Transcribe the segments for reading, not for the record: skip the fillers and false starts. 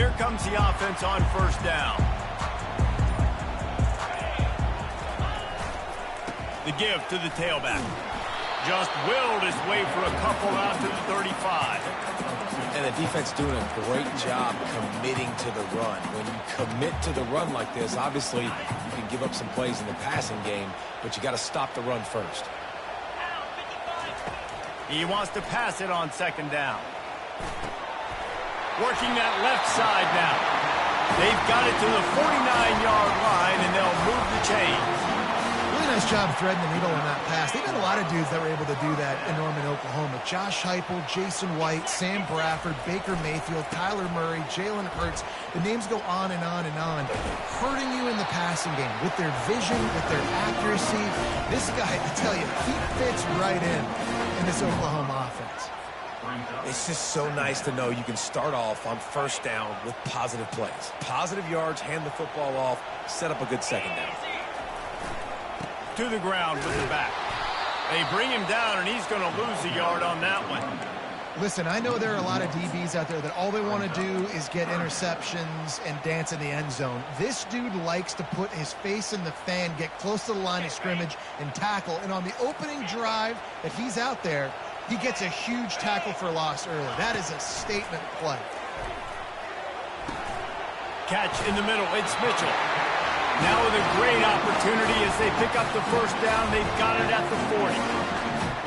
Here comes the offense on first down. The give to the tailback. Just willed his way for a couple out to the 35. And the defense doing a great job committing to the run. When you commit to the run like this, obviously you can give up some plays in the passing game, but you got to stop the run first. He wants to pass it on second down. Working that left side now. They've got it to the 49-yard line, and they'll move the chains. Really nice job threading the needle on that pass. They've had a lot of dudes that were able to do that in Norman, Oklahoma. Josh Heupel, Jason White, Sam Bradford, Baker Mayfield, Kyler Murray, Jalen Hurts. The names go on and on and on. Hurting you in the passing game with their vision, with their accuracy. This guy, I tell you, he fits right in this Oklahoma offense. It's just so nice to know you can start off on first down with positive plays. Positive yards, hand the football off, set up a good second down. To the ground with the back. They bring him down, and he's going to lose a yard on that one. Listen, I know there are a lot of DBs out there that all they want to do is get interceptions and dance in the end zone. This dude likes to put his face in the fan, get close to the line of scrimmage, and tackle. And on the opening drive that he's out there, he gets a huge tackle for loss early. That is a statement play. Catch in the middle. It's Mitchell. Now with a great opportunity as they pick up the first down. They've got it at the 40.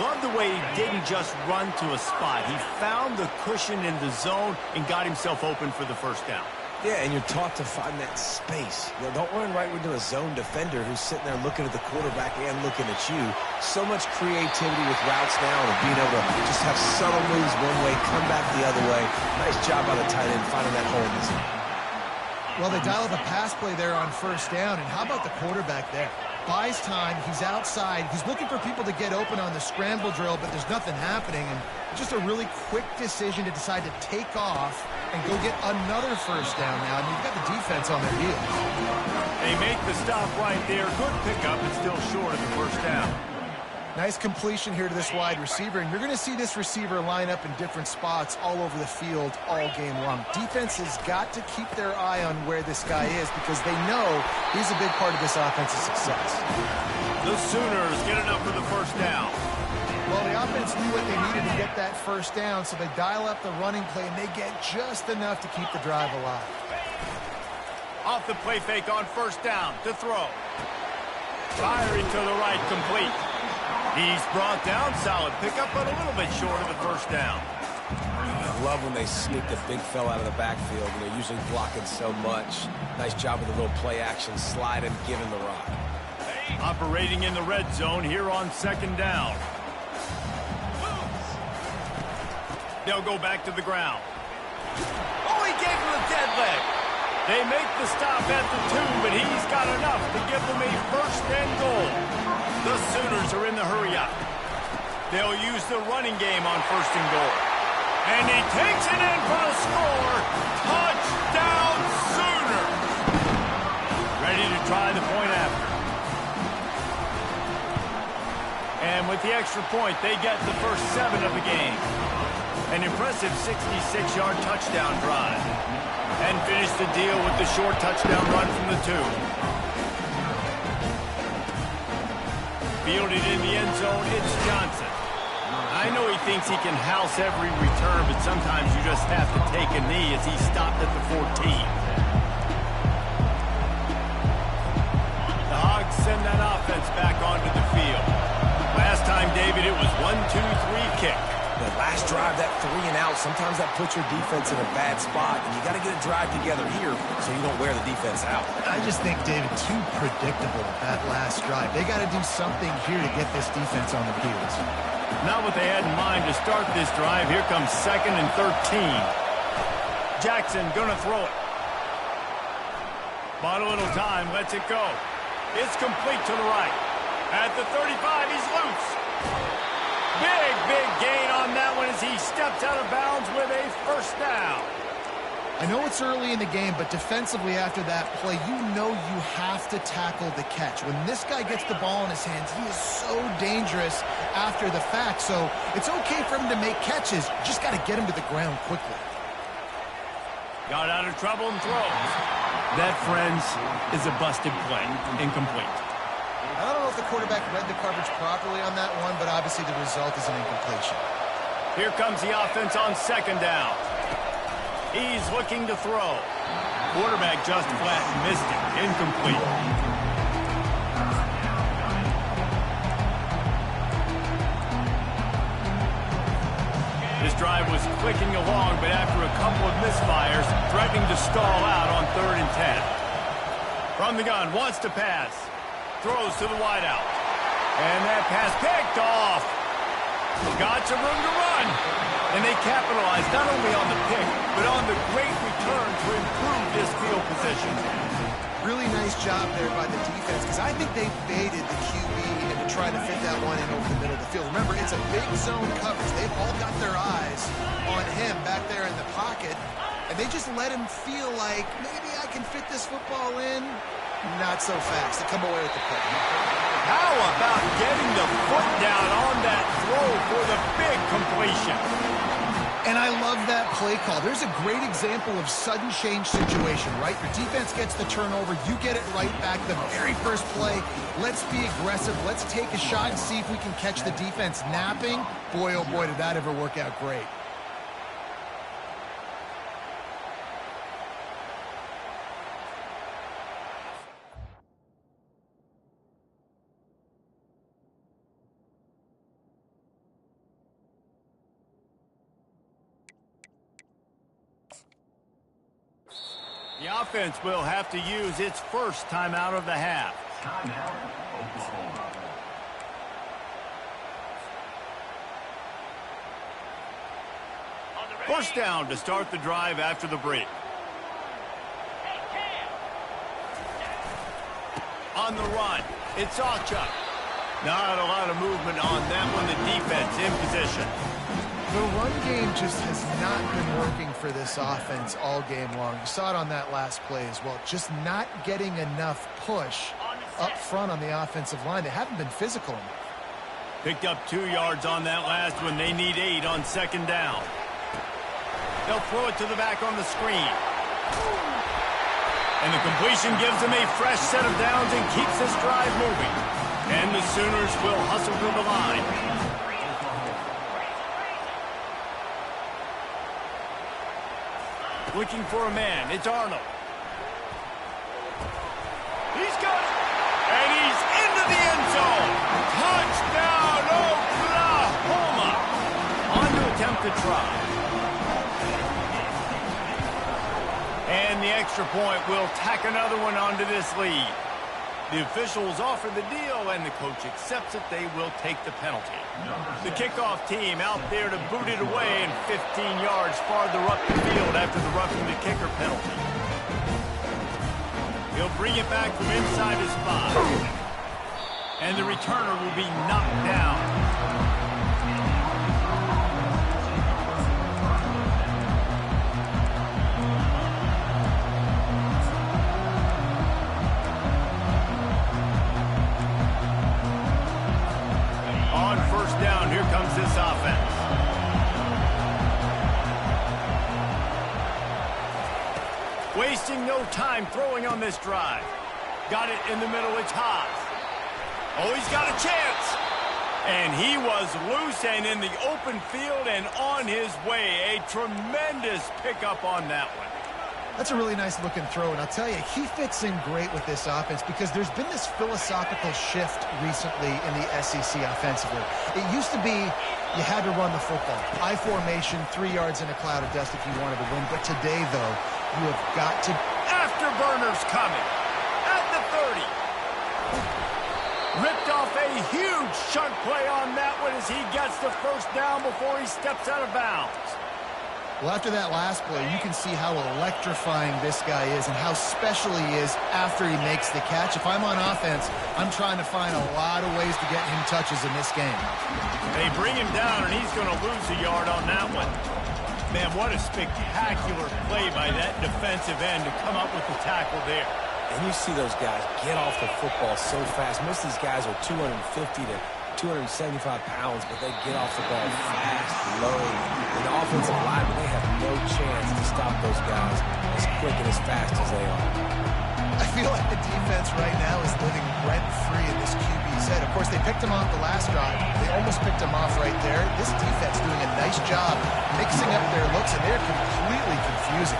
Love the way he didn't just run to a spot. He found the cushion in the zone and got himself open for the first down. Yeah, and you're taught to find that space. You know, don't run right into a zone defender who's sitting there looking at the quarterback and looking at you. So much creativity with routes now and being able to just have subtle moves one way, come back the other way. Nice job by the tight end finding that hole in the zone. Well, they dial up a pass play there on first down, and how about the quarterback there? Buys time, he's outside, he's looking for people to get open on the scramble drill, but there's nothing happening, and just a really quick decision to decide to take off and go get another first down now, and you've got the defense on their heels. They make the stop right there. Good pickup, but still short of the first down. Nice completion here to this wide receiver, and you're going to see this receiver line up in different spots all over the field all game long. Defense has got to keep their eye on where this guy is because they know he's a big part of this offense's success. The Sooners get enough for the first down. Well, the offense knew what they needed to get that first down, so they dial up the running play, and they get just enough to keep the drive alive. Off the play fake on first down to throw. Firing to the right, complete. He's brought down, solid pickup, but a little bit short of the first down. I love when they sneak the big fella out of the backfield. You know, usually blocking so much. Nice job with a little play action, sliding, giving the rock. Operating in the red zone here on second down. They'll go back to the ground. Oh, he gave him a dead leg. They make the stop at the 2, but he's got enough to give them a first and goal. The Sooners are in the hurry-up. They'll use the running game on first and goal. And he takes it in for the score. Touchdown, Sooners! Ready to try the point after. And with the extra point, they get the first 7 of the game. An impressive 66-yard touchdown drive. And finish the deal with the short touchdown run from the 2. Fielded in the end zone, it's Johnson. I know he thinks he can house every return, but sometimes you just have to take a knee as he stopped at the 14. The Hogs send that offense back onto the field. Last time, David, it was 1-2-3 kick. The last drive, that 3 and out, sometimes that puts your defense in a bad spot, and you got to get a drive together here so you don't wear the defense out. I just think, David, too predictable that last drive. They got to do something here to get this defense on their heels. Not what they had in mind to start this drive. Here comes 2nd and 13. Jackson gonna throw it. Bought a little time, lets it go. It's complete to the right. At the 35, he's loose. Big gain on that one as he steps out of bounds with a first down. I know it's early in the game, but defensively after that play, you know you have to tackle the catch. When this guy gets the ball in his hands, he is so dangerous after the fact. So it's okay for him to make catches. You just got to get him to the ground quickly. Got out of trouble and throws. That, friends, is a busted play. Incomplete. I don't know if the quarterback read the coverage properly on that one, but obviously the result is an incompletion. Here comes the offense on second down. He's looking to throw. Quarterback just flat missed it. Incomplete. This drive was clicking along, but after a couple of misfires, threatening to stall out on 3rd and 10. From the gun, wants to pass. Throws to the wideout. And that pass picked off. Got some room to run. And they capitalized not only on the pick, but on the great return to improve this field position. Really nice job there by the defense, because I think they baited the QB into trying to fit that one in over the middle of the field. Remember, it's a big zone coverage. They've all got their eyes on him back there in the pocket, and they just let him feel like, maybe I can fit this football in. Not so fast. They come away with the pick. How about getting the foot down on that throw for the big completion? And I love that play call. There's a great example of sudden change situation, right? Your defense gets the turnover. You get it right back the very first play. Let's be aggressive. Let's take a shot and see if we can catch the defense napping. Boy, oh boy, did that ever work out great. The offense will have to use its first timeout of the half. Timeout, Oklahoma. First down to start the drive after the break. On the run, it's Achuk. Not a lot of movement on that one. The defense in position. The run game just has not been working for this offense all game long. You saw it on that last play as well. Just not getting enough push up front on the offensive line. They haven't been physical enough. Picked up 2 yards on that last one. They need 8 on second down. They'll throw it to the back on the screen. And the completion gives them a fresh set of downs and keeps this drive moving. And the Sooners will hustle to the line. Looking for a man. It's Arnold. He's got it. And he's into the end zone. Touchdown, Oklahoma. On to attempt the try. And the extra point will tack another one onto this lead. The officials offer the deal, and the coach accepts it. They will take the penalty. The kickoff team out there to boot it away and 15 yards farther up the field after the roughing the kicker penalty. He'll bring it back from inside his spot. And the returner will be knocked down. On first down, here comes this offense. Wasting no time throwing on this drive. Got it in the middle, it's Haas. Oh, he's got a chance. And he was loose and in the open field and on his way. A tremendous pickup on that one. That's a really nice looking throw, and I'll tell you, he fits in great with this offense because there's been this philosophical shift recently in the SEC offensively. It used to be you had to run the football. I formation, 3 yards in a cloud of dust if you wanted to win. But today, though, you have got to... Afterburners coming at the 30. Ripped off a huge chunk play on that one as he gets the first down before he steps out of bounds. Well, after that last play, you can see how electrifying this guy is and how special he is after he makes the catch. If I'm on offense, I'm trying to find a lot of ways to get him touches in this game. They bring him down, and he's going to lose a yard on that one. Man, what a spectacular play by that defensive end to come up with the tackle there. And you see those guys get off the football so fast. Most of these guys are 250 to 275 pounds, but they get off the ball fast, low. And the offensive line, they have no chance to stop those guys as quick and as fast as they are. I feel like the defense right now is living rent-free in this QB's head. Of course, they picked him off the last drive. They almost picked him off right there. This defense doing a nice job mixing up their looks, and they're completely confusing.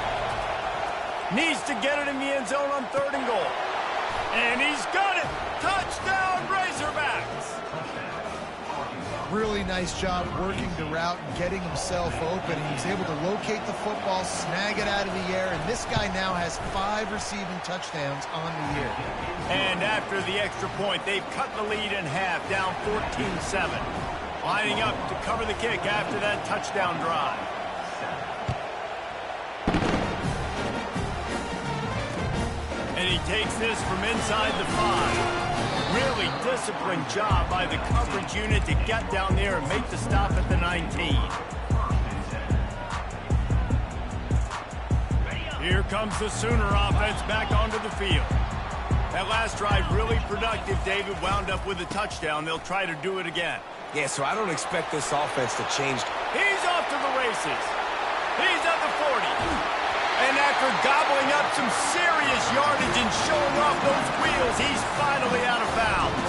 Needs to get it in the end zone on 3rd and goal. And he's got it! Touchdown, Razorbacks! Really nice job working the route and getting himself open. He was able to locate the football, snag it out of the air, and this guy now has 5 receiving touchdowns on the year. And after the extra point, they've cut the lead in half, down 14-7. Lining up to cover the kick after that touchdown drive. And he takes this from inside the 5. Really disciplined job by the coverage unit to get down there and make the stop at the 19. Here comes the Sooner offense back onto the field. That last drive really productive. David wound up with a touchdown. They'll try to do it again. Yeah, so I don't expect this offense to change. He's off to the races. He's at the 40. And after gobbling up some serious yardage and showing off those wheels, he's finally out of bounds.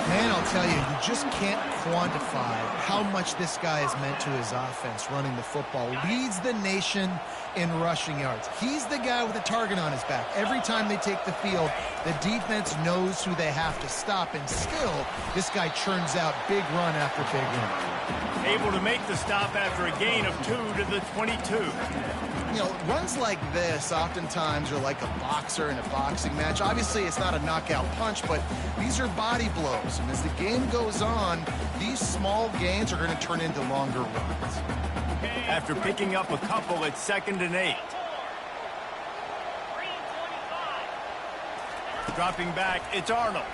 Man, I'll tell you, you just can't quantify how much this guy has meant to his offense running the football. Leads the nation in rushing yards. He's the guy with a target on his back. Every time they take the field, the defense knows who they have to stop, and still, this guy churns out big run after big run. Able to make the stop after a gain of 2 to the 22. You know, runs like this oftentimes are like a boxer in a boxing match. Obviously, it's not a knockout punch, but these are body blows. And as the game goes on, these small gains are going to turn into longer runs. After picking up a couple at 2nd and 8. Dropping back, it's Arnold.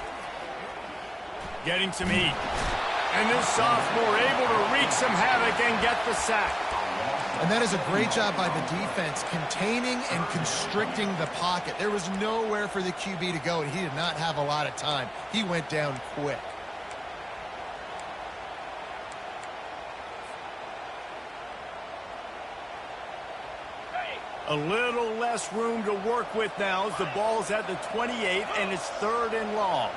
Getting some heat. And this sophomore able to wreak some havoc and get the sack. And that is a great job by the defense, containing and constricting the pocket. There was nowhere for the QB to go, and he did not have a lot of time. He went down quick. A little less room to work with now as the ball's at the 28 and it's 3rd and long.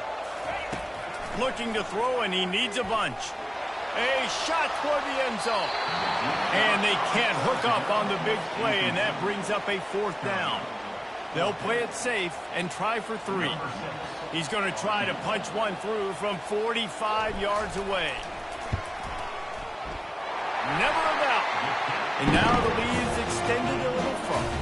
Looking to throw, and he needs a bunch. A shot toward the end zone. And they can't hook up on the big play, and that brings up a 4th down. They'll play it safe and try for 3. He's going to try to punch one through from 45 yards away. Never a doubt. And now the lead is extended a little further.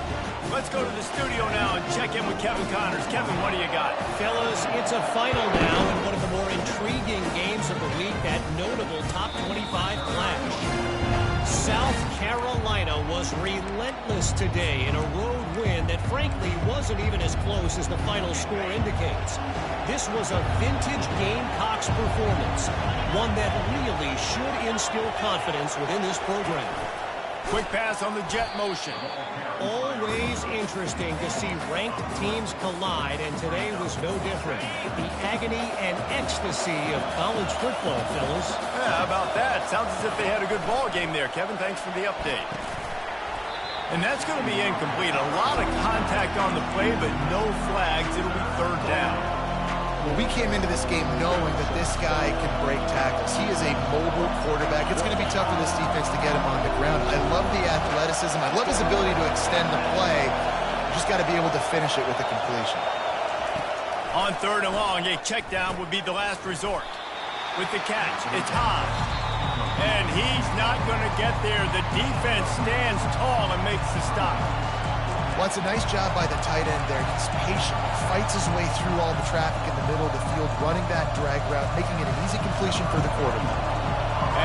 Let's go to the studio now and check in with Kevin Connors. Kevin, what do you got? Fellas, it's a final now in one of the more intriguing games of the week, that notable top 25 clash. South Carolina was relentless today in a road win that frankly wasn't even as close as the final score indicates. This was a vintage Gamecocks performance, one that really should instill confidence within this program. Quick pass on the jet motion. Always interesting to see ranked teams collide, and today was no different. The agony and ecstasy of college football, fellas. Yeah, how about that? Sounds as if they had a good ball game there, Kevin. Thanks for the update. And that's going to be incomplete. A lot of contact on the play, but no flags. It'll be 3rd down. Well, we came into this game knowing that this guy can break tackles. He is a mobile quarterback. It's going to be tough for this defense to get him on the ground. I love the athleticism. I love his ability to extend the play. You just got to be able to finish it with a completion. On 3rd and long, a check down would be the last resort. With the catch, it's high. And he's not going to get there. The defense stands tall and makes the stop. Well, it's a nice job by the tight end there. He's patient, fights his way through all the traffic in the middle of the field, running that drag route, making it an easy completion for the quarterback.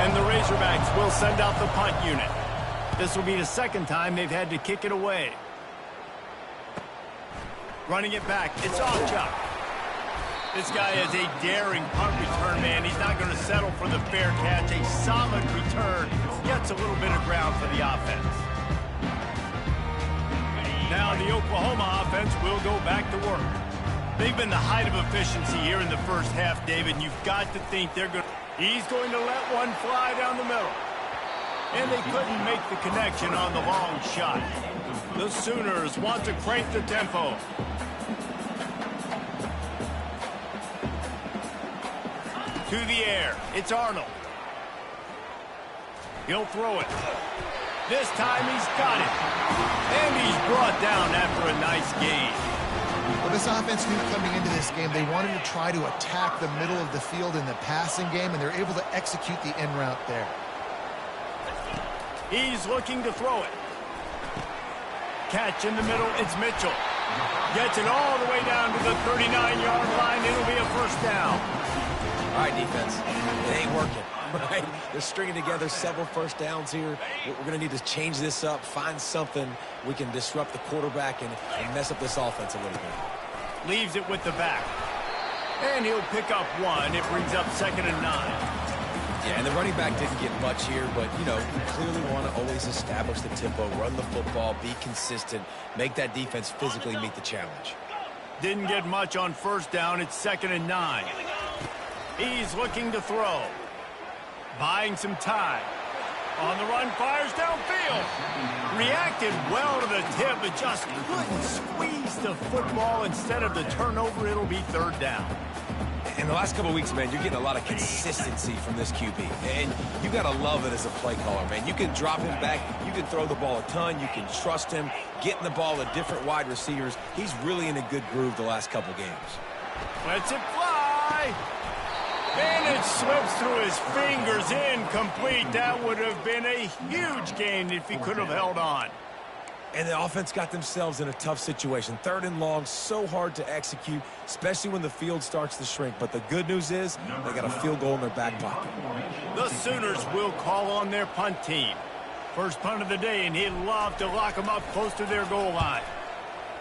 And the Razorbacks will send out the punt unit. This will be the 2nd time they've had to kick it away. Running it back, it's Ochoa. This guy is a daring punt return man. He's not going to settle for the fair catch. A solid return. Gets a little bit of ground for the offense. Now the Oklahoma offense will go back to work. They've been the height of efficiency here in the first half, David, and you've got to think they're going to... He's going to let one fly down the middle. And they couldn't make the connection on the long shot. The Sooners want to crank the tempo. To the air. It's Arnold. He'll throw it. This time he's got it. And he's brought down after a nice gain. Well, this offense knew coming into this game they wanted to try to attack the middle of the field in the passing game, and they're able to execute the in route there. He's looking to throw it. Catch in the middle. It's Mitchell. Gets it all the way down to the 39-yard line. It'll be a first down. All right, defense. It ain't working. Right? They're stringing together several first downs here. We're going to need to change this up, find something we can disrupt the quarterback and mess up this offense a little bit. Leaves it with the back. And he'll pick up one. It brings up 2nd and 9. Yeah, and the running back didn't get much here, but, you know, you clearly want to always establish the tempo, run the football, be consistent, make that defense physically meet the challenge. Didn't get much on first down. It's 2nd and 9. He's looking to throw. Buying some time. On the run, fires downfield. Reacted well to the tip, but just couldn't squeeze the football. Instead of the turnover, it'll be 3rd down. In the last couple of weeks, man, you're getting a lot of consistency from this QB. And you got to love it as a play caller, man. You can drop him back. You can throw the ball a ton. You can trust him, getting the ball to different wide receivers. He's really in a good groove the last couple games. Lets it fly. And it slips through his fingers, incomplete. That would have been a huge gain if he could have held on. And the offense got themselves in a tough situation. 3rd and long, so hard to execute, especially when the field starts to shrink. But the good news is they got a field goal in their back pocket. The Sooners will call on their punt team. First punt of the day, and he'd love to lock them up close to their goal line.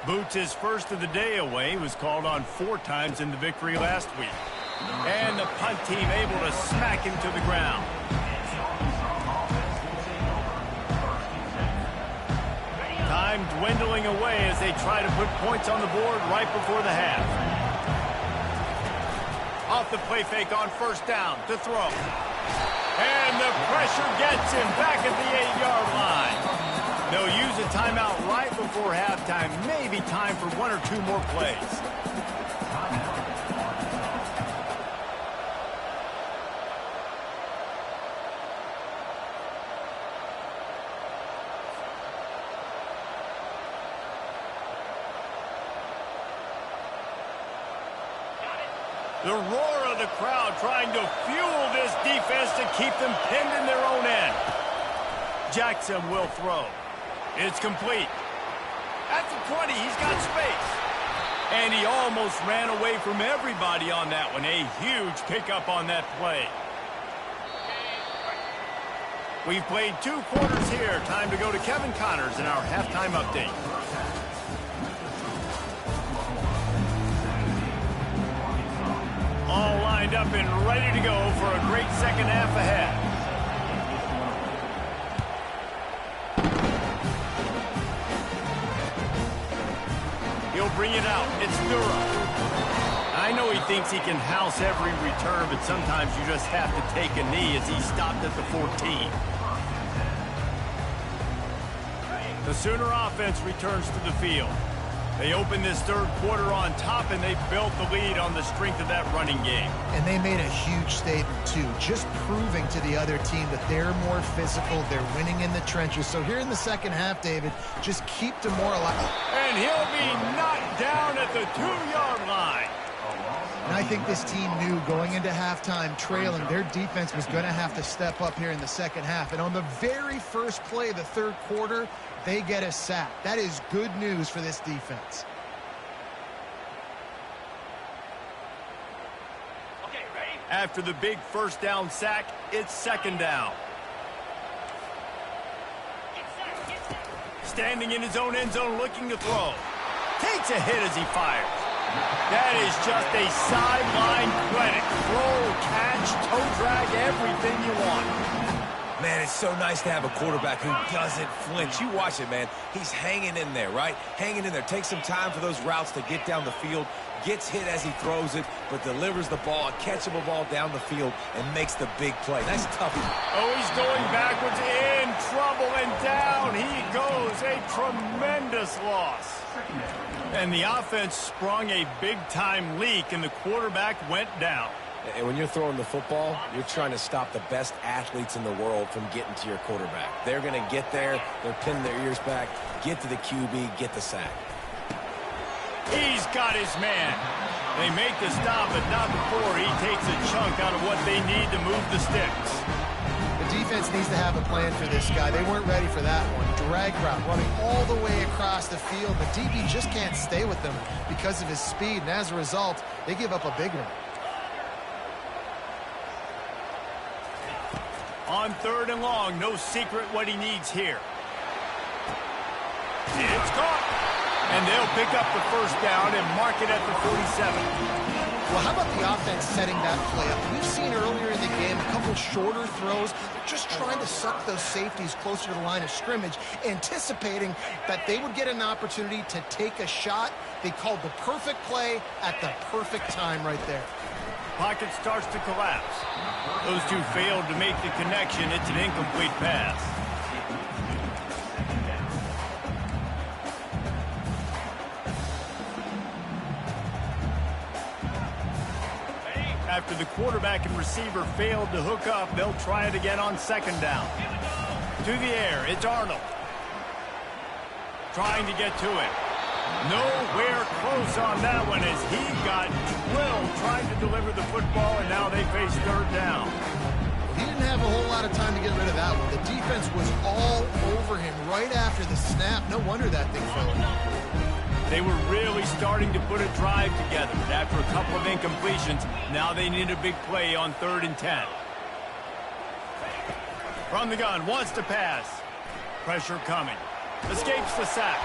Boots, his first of the day away, was called on 4 times in the victory last week. And the punt team able to smack him to the ground. Time dwindling away as they try to put points on the board right before the half. Off the play fake on first down to throw. And the pressure gets him back at the 8-yard line. They'll use a timeout right before halftime. Maybe time for 1 or 2 more plays. The roar of the crowd trying to fuel this defense to keep them pinned in their own end. Jackson will throw. It's complete. At the 20, he's got space. And he almost ran away from everybody on that one. A huge pickup on that play. We've played 2 quarters here. Time to go to Kevin Connors in our halftime update. All lined up and ready to go for a great second half ahead. He'll bring it out. It's Durham. I know he thinks he can house every return, but sometimes you just have to take a knee as he stopped at the 14. The Sooner offense returns to the field. They opened this 3rd quarter on top, and they built the lead on the strength of that running game. And they made a huge statement, too, just proving to the other team that they're more physical, they're winning in the trenches. So here in the second half, David, just keep demoralized. And he'll be knocked down at the 2-yard line. And I think this team knew going into halftime trailing, their defense was going to have to step up here in the second half. And on the very first play of the 3rd quarter, they get a sack. That is good news for this defense. Okay, ready? After the big first down sack, it's 2nd down. Standing in his own end zone looking to throw. Takes a hit as he fires. That is just a sideline credit. Throw, catch, toe drag, everything you want. Man, it's so nice to have a quarterback who doesn't flinch. You watch it, man. He's hanging in there, right? Hanging in there. Take some time for those routes to get down the field. gets hit as he throws it, but delivers the ball, a catchable ball down the field, and makes the big play. That's tough. Oh, he's going backwards, in trouble, and down he goes. A tremendous loss. And the offense sprung a big-time leak, and the quarterback went down. And when you're throwing the football, you're trying to stop the best athletes in the world from getting to your quarterback. They're going to get there, they're pinning their ears back, get to the QB, get the sack. He's got his man. They make the stop, but not before he takes a chunk out of what they need to move the sticks. The defense needs to have a plan for this guy. They weren't ready for that one. Drag route running all the way across the field. The DB just can't stay with them because of his speed, and as a result, they give up a big one. On 3rd and long, no secret what he needs here. It's caught. And they'll pick up the first down and mark it at the 47. Well, how about the offense setting that play up? We've seen earlier in the game a couple shorter throws. They're just trying to suck those safeties closer to the line of scrimmage, anticipating that they would get an opportunity to take a shot. They called the perfect play at the perfect time right there. Pocket starts to collapse. Those two failed to make the connection. It's an incomplete pass. After the quarterback and receiver failed to hook up, they'll try it again on 2nd down. To the air, it's Arnold. Trying to get to it. Nowhere close on that one as he got drilled trying to deliver the football, and now they face 3rd down. He didn't have a whole lot of time to get rid of that one. The defense was all over him right after the snap. No wonder that thing fell in. They were really starting to put a drive together. After a couple of incompletions, now they need a big play on 3rd and 10. From the gun, wants to pass. Pressure coming. Escapes the sack.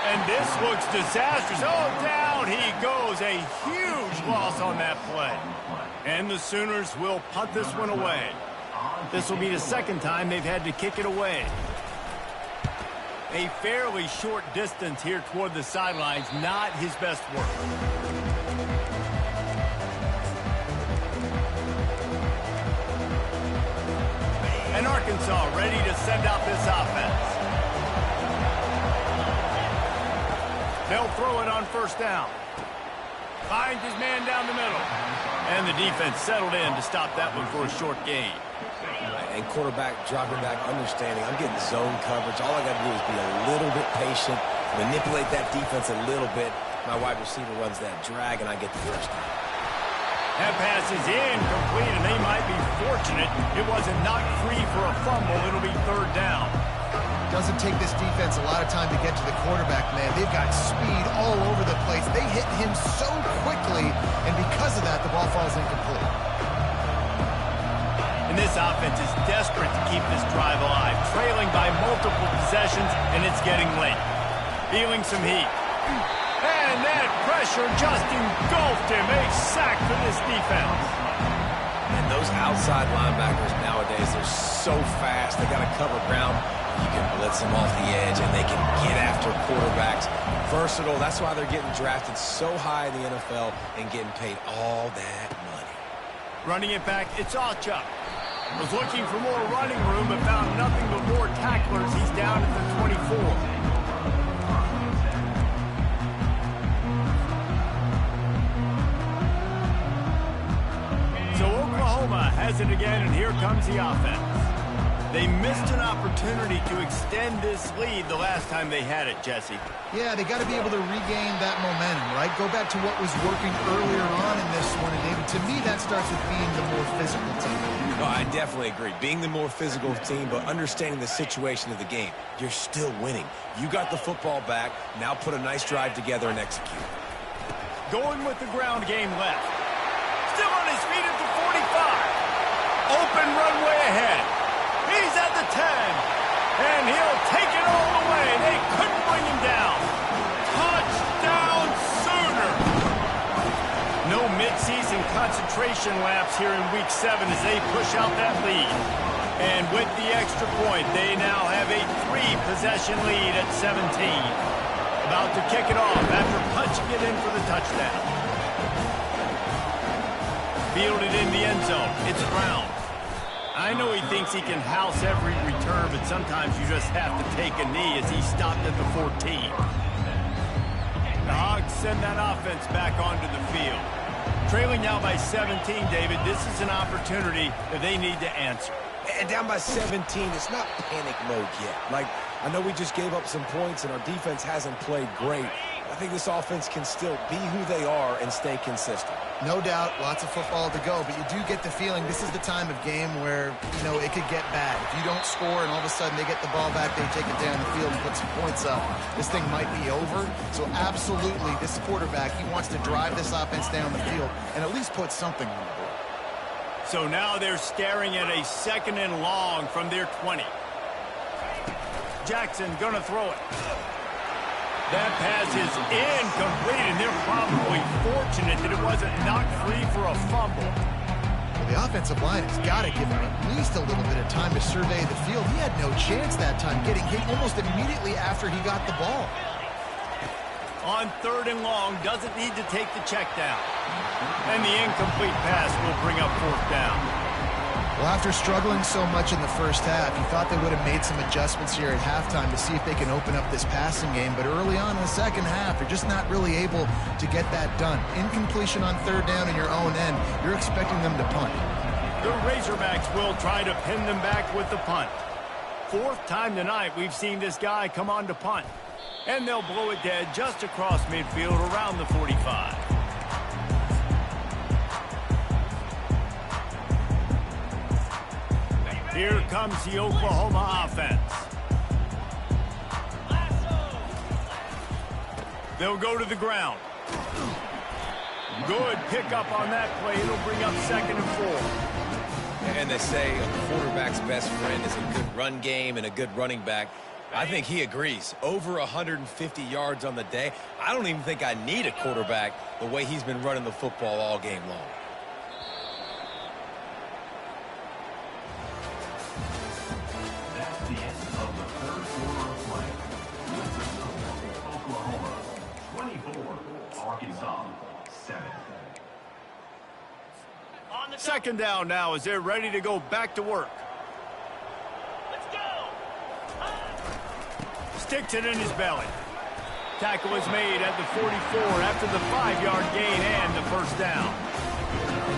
And this looks disastrous. Oh, down he goes. A huge loss on that play. And the Sooners will punt this one away. This will be the 2nd time they've had to kick it away. A fairly short distance here toward the sidelines, not his best work. And Arkansas ready to send out this offense. They'll throw it on 1st down. Finds his man down the middle. And the defense settled in to stop that one for a short gain. And quarterback dropping back, understanding I'm getting zone coverage. All I got to do is be a little bit patient, manipulate that defense a little bit. My wide receiver runs that drag, and I get the first down. That pass is incomplete, and they might be fortunate it wasn't knocked free for a fumble. It'll be 3rd down. Doesn't take this defense a lot of time to get to the quarterback, man. They've got speed all over the place. They hit him so quickly, and because of that, the ball falls incomplete. And this offense is desperate to keep this drive alive, trailing by multiple possessions, and it's getting late. Feeling some heat. And that pressure just engulfed him. A sack for this defense. And those outside linebackers nowadays, they're so fast. They got to cover ground. You can blitz them off the edge, and they can get after quarterbacks. Versatile. That's why they're getting drafted so high in the NFL and getting paid all that money. Running it back, it's Alchuk. Was looking for more running room, but found nothing but more tacklers. He's down at the 24. So Oklahoma has it again, and here comes the offense. They missed an opportunity to extend this lead the last time they had it, Jesse. Yeah, they got to be able to regain that momentum, right? Go back to what was working earlier on in this one, and David, to me, that starts with being the more physical team. No, I definitely agree. Being the more physical team, but understanding the situation of the game. You're still winning. You got the football back. Now put a nice drive together and execute. Going with the ground game left. Still on his feet at the 45. Open runway ahead. He's at the 10. And he'll take it all the way. They couldn't bring him down. Touchdown, Sooner. No midseason concentration lapse here in Week 7 as they push out that lead. And with the extra point, they now have a 3-possession lead at 17. About to kick it off after punching it in for the touchdown. Fielded in the end zone. It's Brown. I know he thinks he can house every return, but sometimes you just have to take a knee as he stopped at the 14. The Hogs send that offense back onto the field. Trailing now by 17, David, this is an opportunity that they need to answer. And down by 17, it's not panic mode yet. Like, I know we just gave up some points and our defense hasn't played great. I think this offense can still be who they are and stay consistent. No doubt, lots of football to go, but you do get the feeling this is the time of game where, it could get bad. If you don't score and all of a sudden they get the ball back, they take it down the field and put some points up, this thing might be over. So absolutely, this quarterback, he wants to drive this offense down the field and at least put something on the board. So now they're staring at a 2nd and long from their 20. Jackson gonna throw it. That pass is incomplete, and they're probably fortunate that it wasn't knocked free for a fumble. Well, the offensive line has got to give him at least a little bit of time to survey the field. He had no chance that time, getting hit almost immediately after he got the ball. On 3rd and long, doesn't need to take the check down. And the incomplete pass will bring up 4th down. Well, after struggling so much in the first half, you thought they would have made some adjustments here at halftime to see if they can open up this passing game. But early on in the second half, they're just not really able to get that done. Incompletion on 3rd down in your own end, you're expecting them to punt. The Razorbacks will try to pin them back with the punt. 4th time tonight we've seen this guy come on to punt. And they'll blow it dead just across midfield around the 45. Here comes the Oklahoma offense. They'll go to the ground. Good pickup on that play. It'll bring up 2nd and 4. And they say a quarterback's best friend is a good run game and a good running back. I think he agrees. Over 150 yards on the day. I don't even think I need a quarterback the way he's been running the football all game long. That's the end of the 3rd quarter of play. Oklahoma 24, Arkansas 7. 2nd down now as they're ready to go back to work. Sticks it in his belly. Tackle is made at the 44 after the 5-yard gain and the 1st down.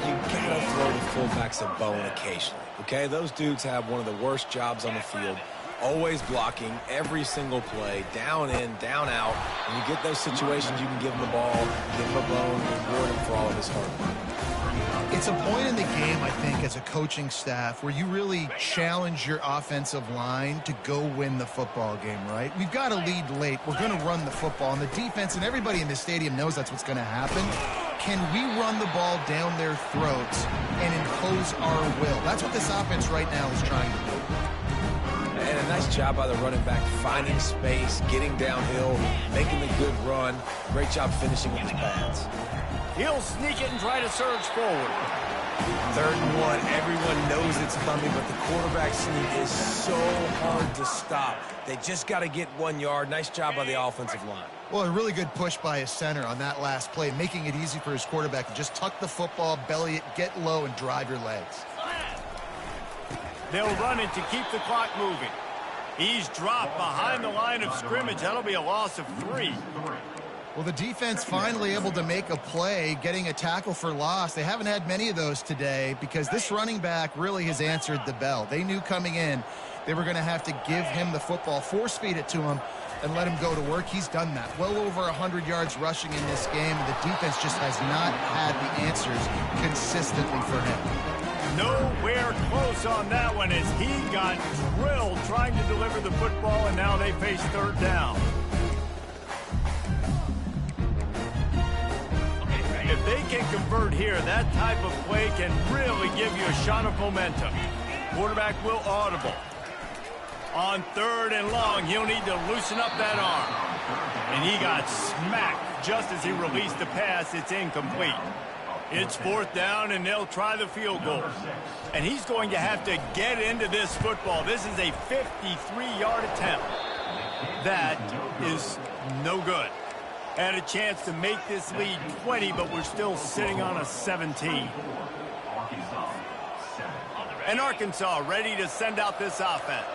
You gotta throw the fullbacks a bone occasionally, okay? Those dudes have one of the worst jobs on the field, always blocking every single play, down in, down out. When you get those situations, you can give him the ball, give him a bone, reward him for all of his hard work. It's a point in the game, I think, as a coaching staff where you really challenge your offensive line to go win the football game, right? We've got to lead late. We're going to run the football. And the defense and everybody in the stadium knows that's what's going to happen. Can we run the ball down their throats and impose our will? That's what this offense right now is trying to do. And a nice job by the running back, finding space, getting downhill, making a good run. Great job finishing with his pads. He'll sneak it and try to surge forward. 3rd and 1. Everyone knows it's coming, but the quarterback sneak is so hard to stop. They just got to get 1 yard. Nice job by the offensive line. Well, a really good push by his center on that last play, making it easy for his quarterback to just tuck the football, belly it, get low, and drive your legs. They'll run it to keep the clock moving. He's dropped behind the line of scrimmage. That'll be a loss of 3. Well, the defense finally able to make a play, getting a tackle for loss. They haven't had many of those today because this running back really has answered the bell. They knew coming in they were going to have to give him the football, force feed it to him, and let him go to work. He's done that. Well over 100 yards rushing in this game, and the defense just has not had the answers consistently for him. Nowhere close on that one as he got drilled trying to deliver the football, and now they face 3rd down. If they can convert here, that type of play can really give you a shot of momentum. Quarterback will audible. On 3rd and long, he'll need to loosen up that arm. And he got smacked just as he released the pass. It's incomplete. It's 4th down, and they'll try the field goal. And he's going to have to get into this football. This is a 53-yard attempt. That is no good. Had a chance to make this lead 20, but we're still sitting on a 17. And Arkansas ready to send out this offense.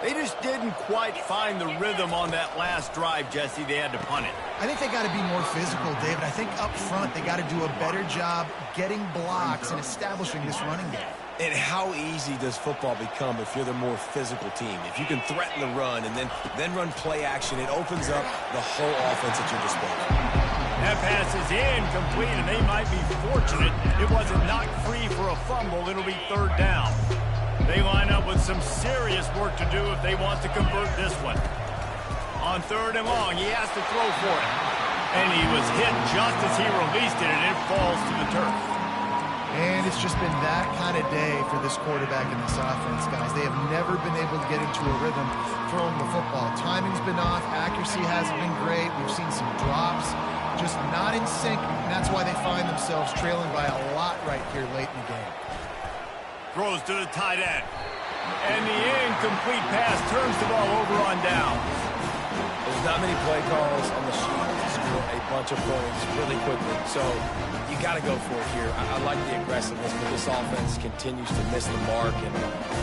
They just didn't quite find the rhythm on that last drive, Jesse. They had to punt it. I think they got to be more physical, David. I think up front they got to do a better job getting blocks and establishing this running game. And how easy does football become if you're the more physical team? If you can threaten the run and then run play action, it opens up the whole offense at your disposal. That pass is incomplete, and they might be fortunate it wasn't knocked free for a fumble. It'll be third down. They line up with some serious work to do if they want to convert this one. On third and long, he has to throw for it. And he was hit just as he released it, and it falls to the turf. And it's just been that kind of day for this quarterback and this offense, guys. They have never been able to get into a rhythm throwing the football. Timing's been off. Accuracy hasn't been great. We've seen some drops, just not in sync. And that's why they find themselves trailing by a lot right here late in the game. Throws to the tight end. And the incomplete pass turns the ball over on down. There's not many play calls on the sheet to score a bunch of points really quickly. So you got to go for it here. I like the aggressiveness, but this offense continues to miss the mark, and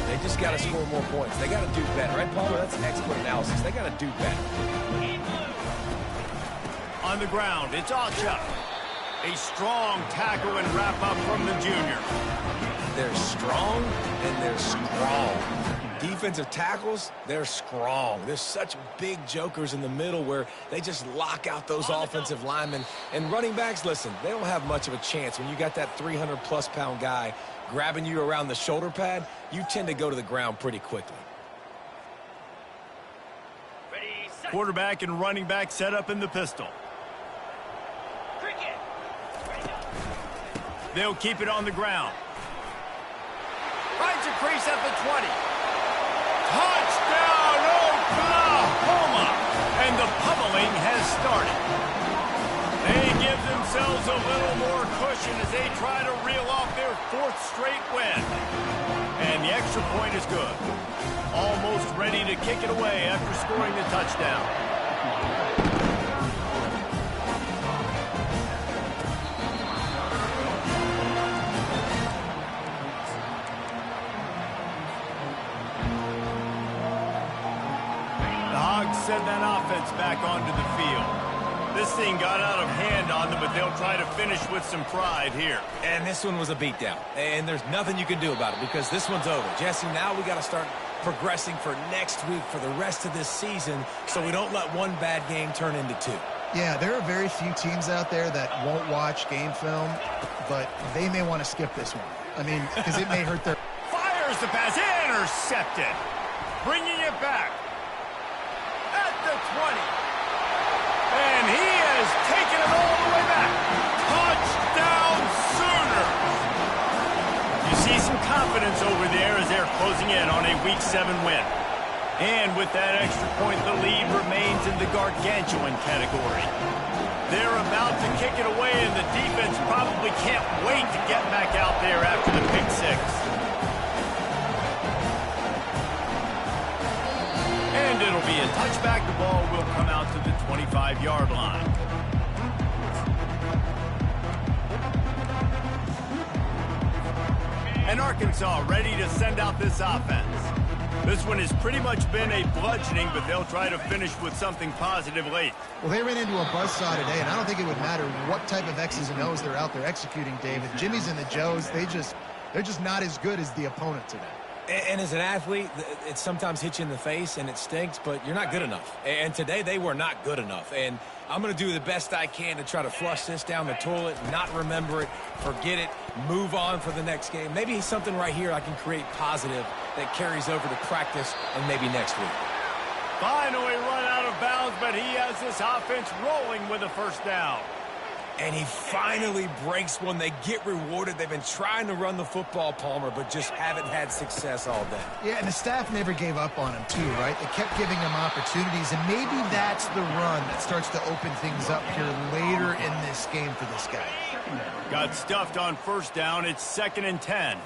they just got to score more points. They got to do better. Right, Palmer? That's an expert analysis. They got to do better. On the ground, it's Acha. A strong tackle and wrap up from the junior. They're strong and they're strong. Defensive tackles, they're strong. There's such big jokers in the middle where they just lock out those offensive linemen. And running backs, listen, they don't have much of a chance. When you got that 300-plus pound guy grabbing you around the shoulder pad, you tend to go to the ground pretty quickly. Quarterback and running back set up in the pistol. They'll keep it on the ground. Finds a crease at the 20. Touchdown, Oklahoma! And the pummeling has started. They give themselves a little more cushion as they try to reel off their fourth straight win. And the extra point is good. Almost ready to kick it away after scoring the touchdown. Send that offense back onto the field. This thing got out of hand on them, but they'll try to finish with some pride here. And this one was a beatdown. And there's nothing you can do about it because this one's over. Jesse, now we got to start progressing for next week for the rest of this season so we don't let one bad game turn into two. Yeah, there are very few teams out there that won't watch game film, but they may want to skip this one. I mean, because it may hurt their... Fires the pass, intercepted. Bringing it back. The 20. And he has taken it all the way back. Touchdown Sooners. You see some confidence over there as they're closing in on a Week 7 win. And with that extra point, the lead remains in the gargantuan category. They're about to kick it away, and the defense probably can't wait to get back out there after the pick six. And it'll be a touchback. The ball will come out to the 25-yard line. And Arkansas ready to send out this offense. This one has pretty much been a bludgeoning, but they'll try to finish with something positive late. Well, they ran into a buzzsaw today, and I don't think it would matter what type of X's and O's they're out there executing, David. Jimmy's and the Joes, they're just not as good as the opponent today. And as an athlete, it sometimes hits you in the face and it stinks, but you're not good enough. And today they were not good enough. And I'm going to do the best I can to try to flush this down the toilet, not remember it, forget it, move on for the next game. Maybe something right here I can create positive that carries over to practice and maybe next week. Finally run out of bounds, but he has this offense rolling with a first down. And he finally breaks one. They get rewarded. They've been trying to run the football, Palmer, but just haven't had success all day. Yeah, and the staff never gave up on him, too, right? They kept giving him opportunities, and maybe that's the run that starts to open things up here later in this game for this guy. Got stuffed on first down. It's 2nd and 10.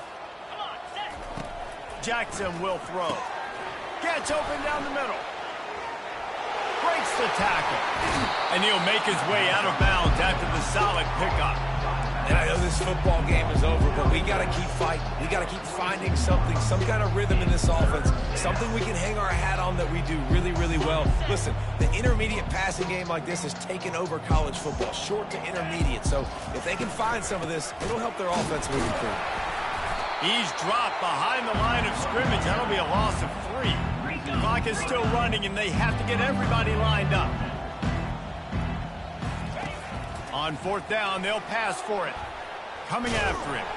Jackson will throw. Gets open down the middle. breaks the tackle. And he'll make his way out of bounds after the solid pickup. And I know this football game is over, but we got to keep fighting. We got to keep finding something, some kind of rhythm in this offense, something we can hang our hat on that we do really, really well. Listen, the intermediate passing game like this has taken over college football, short to intermediate. So if they can find some of this, it'll help their offense moving forward. He's dropped behind the line of scrimmage. That'll be a loss of 3. The clock is still running, and they have to get everybody lined up. On 4th down, they'll pass for it. Coming after it.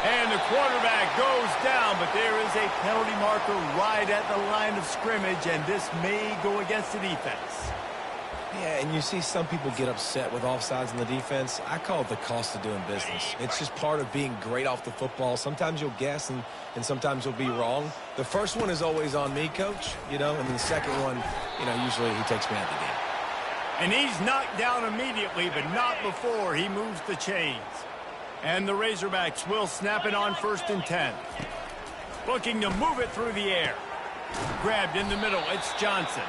And the quarterback goes down, but there is a penalty marker right at the line of scrimmage, and this may go against the defense. Yeah, and you see some people get upset with offsides in the defense. I call it the cost of doing business. It's just part of being great off the football. Sometimes you'll guess, and sometimes you'll be wrong. The first one is always on me, Coach, and then the second one, usually he takes me out of the game. And he's knocked down immediately, but not before he moves the chains. And the Razorbacks will snap it on 1st and 10. Looking to move it through the air. Grabbed in the middle, it's Johnson.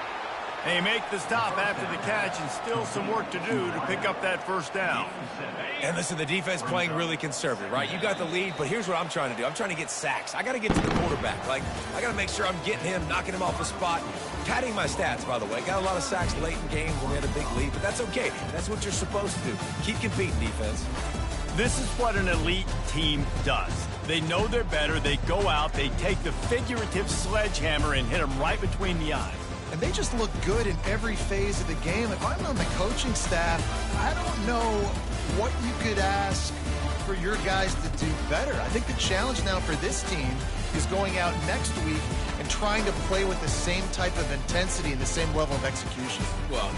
They make the stop after the catch, and still some work to do to pick up that 1st down. And listen, the defense playing really conservative, right? You got the lead, but here's what I'm trying to do. I'm trying to get sacks. I got to get to the quarterback. I got to make sure I'm getting him, knocking him off the spot. Padding my stats, by the way. Got a lot of sacks late in games when we had a big lead, but that's okay. That's what you're supposed to do. Keep competing, defense. This is what an elite team does. They know they're better. They go out. They take the figurative sledgehammer and hit them right between the eyes. And they just look good in every phase of the game. If I'm on the coaching staff, I don't know what you could ask for your guys to do better. I think the challenge now for this team is going out next week and trying to play with the same type of intensity and the same level of execution. Well,